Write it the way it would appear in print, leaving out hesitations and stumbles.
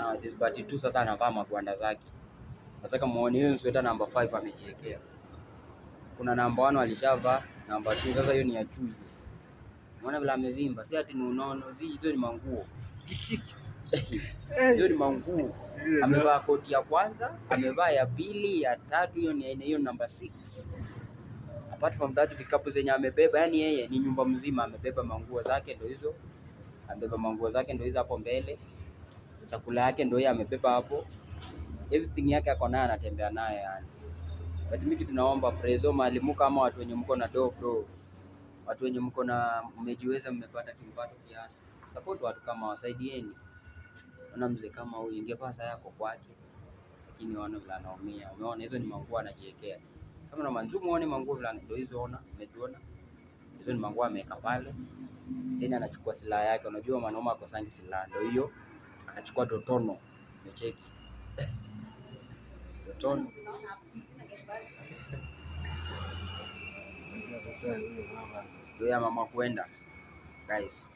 na this party 2 sasa anavaa magwanda zake. Nataka muone hiyo sweater number 5 amejiwekea. Kuna number 1 alishavaa, number 2 sasa hiyo ni ya chui. Unaona vile amevimba, si ati ni unono, hizo ni manguo. Hizo ni manguo. Amevaa koti ya kwanza, amevaa ya pili, ya tatu, hiyo number 6. Apart from that, vikapu zenye amebeba, yani yeye ni nyumba mzima, amebeba manguo zake ndio hizo. Amebeba manguo zake ndio hizo hapo mbele. Chakula yake ndio yeye amebeba hapo. Everything yake ako nayo, anatembea nayo yani. But mimi tunaomba prezo mwalimu, kama watu wenye mko na do bro. Watu wenye mko na mmejiweza, mmepata kimpato kiasi. Support watu kama wasaidieni. Unaona mzee kama huyu ingevaa saa yako kwake. Lakini waone vile anaumia. Umeona hizo ni manguo anajiwekea. Kama na manzumu muone manguo vile ndio hizo, ona, umetuona. Hizo ni manguo ameweka pale. Tena anachukua silaha yake. Unajua mwanaume akosangi silaha, ndio hiyo. Akachukua dotono. Umecheki. Dotono. Ndio ya mama kwenda. Guys.